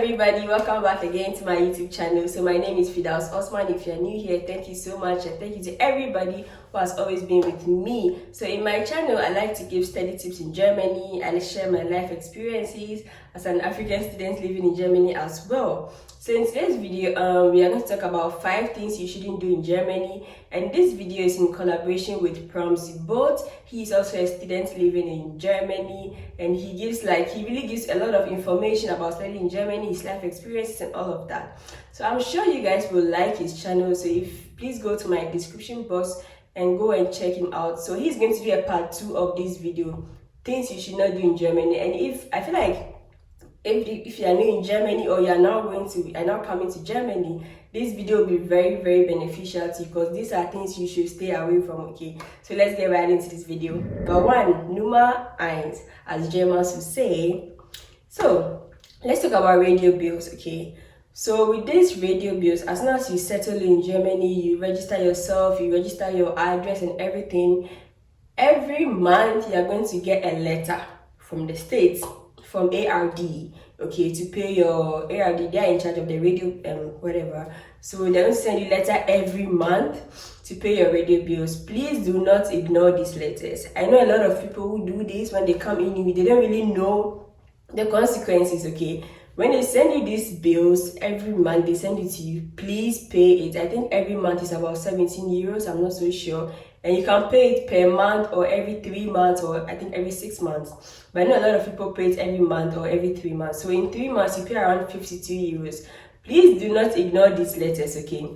everybody, welcome back again to my YouTube channel. So my name is Fidaus Osman. If you're new here, thank you so much, and thank you to everybody who has always been with me. So in my channel, I like to give study tips in Germany. I share my life experiences as an African student living in Germany as well. So in today's video, we are going to talk about 5 things you shouldn't do in Germany, and this video is in collaboration with Promzyboat. He is also a student living in Germany, and he really gives a lot of information about studying in Germany, his life experiences and all of that. So I'm sure you guys will like his channel, so please go to my description box and go and check him out. So he's going to do a part 2 of this video, things you should not do in Germany. And if you are new in Germany, or you are now coming to Germany, this video will be very, very beneficial to you, because these are things you should stay away from. Okay, so let's get right into this video. But one, Nummer eins, as Germans would say. So let's talk about radio bills. Okay, so with these radio bills, as soon as you settle in Germany, you register yourself, you register your address and everything. Every month you are going to get a letter from the States, from ARD, okay, to pay your ARD. They are in charge of the radio whatever. So they're going to send you letter every month to pay your radio bills. Please do not ignore these letters. I know a lot of people who do this. When they come in, they don't really know the consequences. Okay, when they send you these bills every month, they send it to you, please pay it. I think every month is about 17 euros, I'm not so sure. And you can pay it per month, or every 3 months, or I think every 6 months. But I know a lot of people pay it every month or every 3 months. So in 3 months, you pay around 52 euros. Please do not ignore these letters, okay?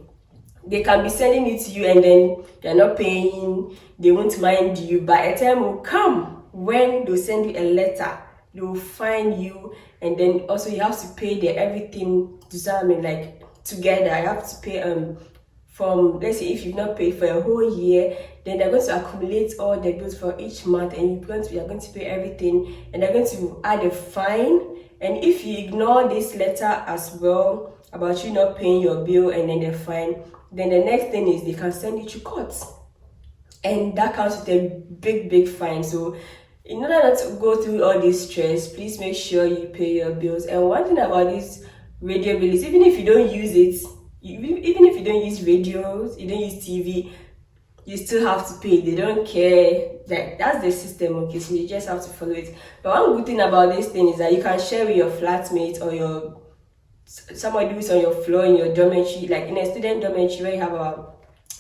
They can be sending it to you and then you're not paying, they won't mind you. But a time will come when they'll send you a letter, they will find you, and then also you have to pay everything together. You have to pay from, let's say, if you've not paid for a whole year, then they're going to accumulate all the bills for each month, and you're going to pay everything, and they're going to add a fine. And if you ignore this letter as well about you not paying your bill and then the fine, then the next thing is they can send you to court, and that comes with a big fine. So in order not to go through all this stress, please make sure you pay your bills. And one thing about this radio bill is, even if you don't use it, even if you don't use radios, you don't use TV, you still have to pay. They don't care. That's the system, okay? So you just have to follow it. But one good thing about this thing is that you can share with your flatmate, or somebody who's on your floor in your dormitory. Like in a student dormitory where you have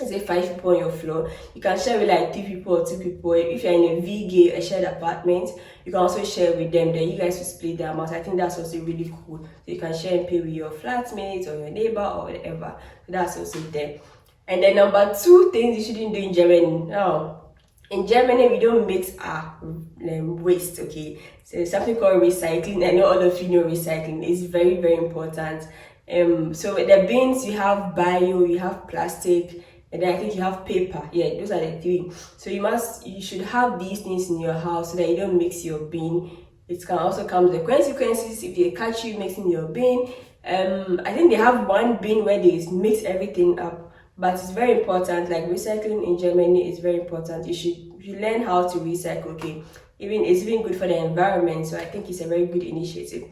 let's say 5 people on your floor, you can share with like 3 people or 2 people. If you're in a VG, a shared apartment, you can also share with them. Then you guys will split the amount. I think that's also really cool. So you can share and pay with your flatmates or your neighbor or whatever. So that's also there. And then number 2 things you shouldn't do in Germany. Now, in Germany, we don't mix our waste, okay? So there's something called recycling. I know all of you know recycling. It's very, very important. So the bins, you have bio, you have plastic, and then I think you have paper. Yeah, those are the 3. So you should have these things in your house so that you don't mix your bin. It can also come with the consequences if they catch you mixing your bin. I think they have one bin where they mix everything up, but it's very important. Like recycling in Germany is very important. You should learn how to recycle, okay? It's even good for the environment, so I think it's a very good initiative.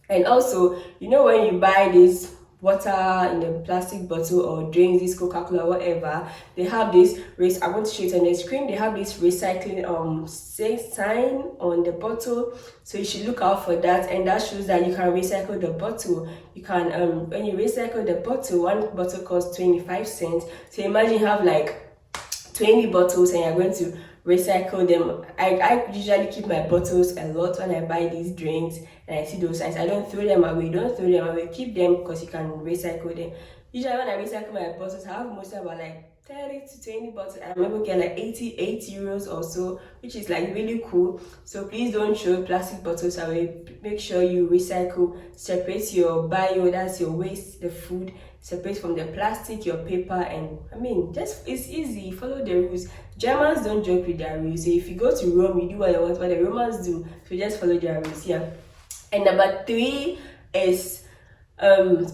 And also, when you buy this water in a plastic bottle or drinks, this Coca-Cola, whatever, they have this I'm going to show it on the screen. They have this recycling sign on the bottle, so you should look out for that, and that shows that you can recycle the bottle. You can when you recycle the bottle, one bottle costs 25 cents. So imagine you have like 20 bottles and you're going to recycle them. I usually keep my bottles a lot when I buy these drinks and I see those signs. I don't throw them away. Don't throw them away. Keep them, because you can recycle them. Usually when I recycle my bottles, I have mostly about like 30 to 20 bottles, and I'm able to get like 8 euros or so, which is like really cool. So please don't throw plastic bottles away. Make sure you recycle. Separate your bio, that's your waste, the food, separate from the plastic, your paper, and it's easy. Follow the rules. Germans don't joke with their rules. So if you go to Rome, you do what the Romans do. So just follow their rules. Yeah. And number 3 is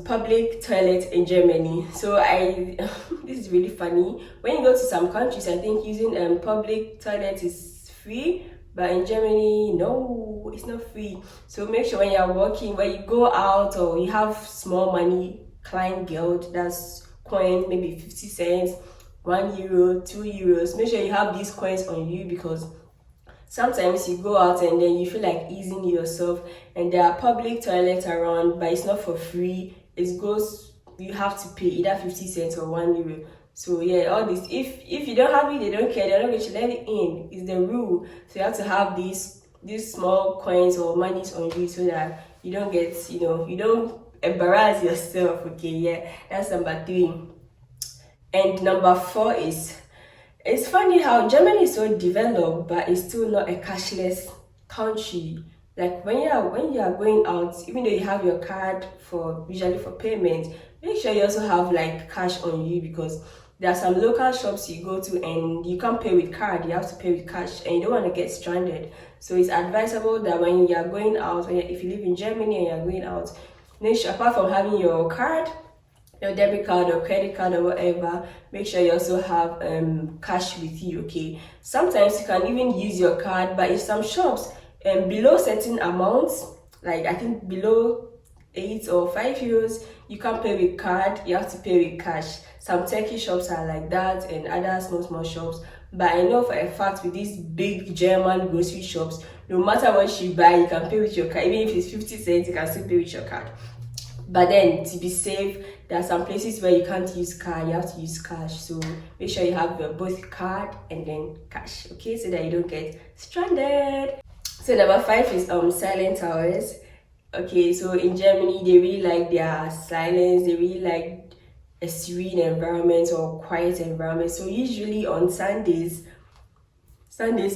public toilet in Germany. So this is really funny. When you go to some countries, I think using public toilet is free, But in Germany, no, it's not free. So make sure when you're working, when you go out or you have small money, Kleingeld, that's coin, maybe 50 cents, €1, €2, make sure you have these coins on you, because sometimes you go out and then you feel like easing yourself and there are public toilets around, but it's not for free. It goes, you have to pay either 50 cents or €1. So yeah, all this, if you don't have it, they don't care, they're not going to let it in. It's the rule. So you have to have these small coins or monies on you so that you don't get, you don't embarrass yourself. Okay, yeah, that's number 3. And number 4 is, it's funny how Germany is so developed, but it's still not a cashless country. Like when you are going out, even though you have your card for usually for payment, make sure you also have like cash on you, because there are some local shops you go to and you can't pay with card, you have to pay with cash, and you don't want to get stranded. So it's advisable that when you are going out, if you live in Germany and you are going out, make sure, apart from having your card, your debit card or credit card or whatever, make sure you also have cash with you. Okay, sometimes you can even use your card, but in some shops below certain amounts, like I think below €8 or €5, you can't pay with card, you have to pay with cash. Some Turkey shops are like that, and other small shops. But I know for a fact with these big German grocery shops, no matter what you buy, you can pay with your card. Even if it's 50 cents, you can still pay with your card. But then, to be safe, there are some places where you can't use card, you have to use cash. So make sure you have both card and then cash, okay, so that you don't get stranded. So number 5 is silent hours. Okay, so in Germany, they really like their silence, they really like a serene environment or quiet environment. So usually on Sundays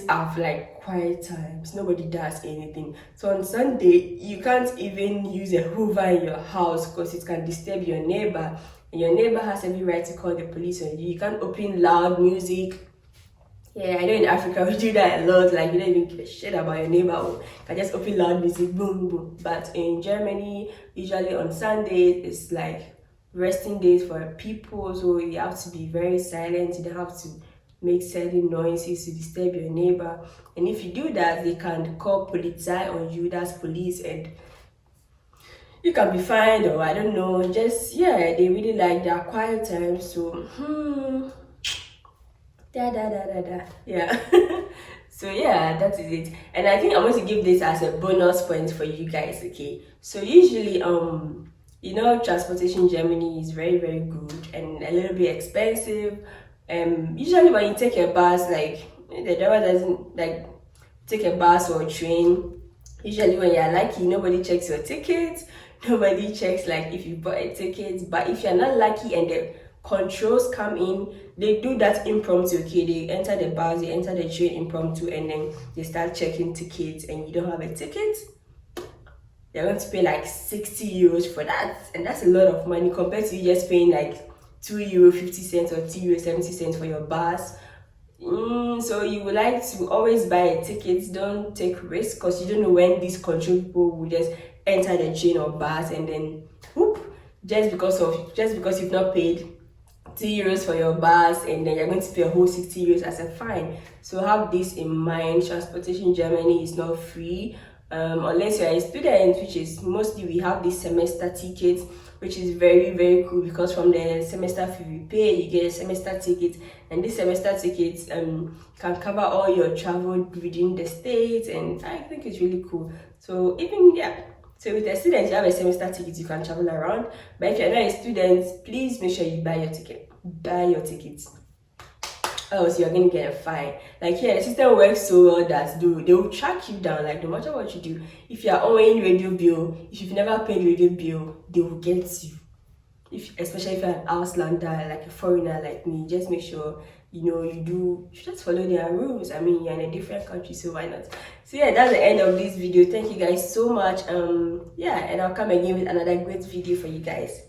are like quiet times, nobody does anything. So on Sunday, you can't even use a hoover in your house because it can disturb your neighbor, and your neighbor has every right to call the police on you. You can't open loud music. Yeah, I know in Africa we do that a lot, like you don't even give a shit about your neighbor, or you can just open loud music, boom boom. But in Germany, usually on Sundays, it's like resting days for people, so you have to be very silent, you don't have to make certain noises to disturb your neighbor. And if you do that, they can call Polizei on you, that's police, and you can be fined, or I don't know, just, yeah, they really like their quiet time. So yeah. So yeah, that is it. And I think I'm going to give this as a bonus point for you guys. Okay, so usually transportation in Germany is very good and a little bit expensive. Usually when you take a bus, like the driver doesn't like take a bus or a train. Usually when you're lucky, nobody checks your ticket, nobody checks like if you bought a ticket. But if you're not lucky and the controls come in, they do that impromptu. Okay, they enter the bus, they enter the train impromptu, and then they start checking tickets, and you don't have a ticket, they're going to pay like €60 for that, and that's a lot of money compared to you just paying like €2.50 or €2.70 for your bus. So you would like to always buy a ticket, don't take risks, because you don't know when these control people will just enter the train or bus and then whoop, just because you've not paid €2 for your bus, and then you're going to pay a whole €60 as a fine. So have this in mind. Transportation in Germany is not free, unless you're a student, which is mostly we have this semester ticket, which is very cool, because from the semester fee we pay, you get a semester ticket, and this semester ticket can cover all your travel within the states, and I think it's really cool. So so with a student, you have a semester ticket, you can travel around. But if you're not a student, please make sure you buy your ticket. Buy your tickets, else you're gonna get a fine. Like here, the system works so well that they will track you down. Like no matter what you do, if you're owing radio bill, if you've never paid radio bill, they will get you. Especially if you're an Auslander, like a foreigner like me, just make sure you just follow their rules. I mean, you're in a different country, so why not? So yeah, that's the end of this video. Thank you guys so much. And I'll come again with another great video for you guys.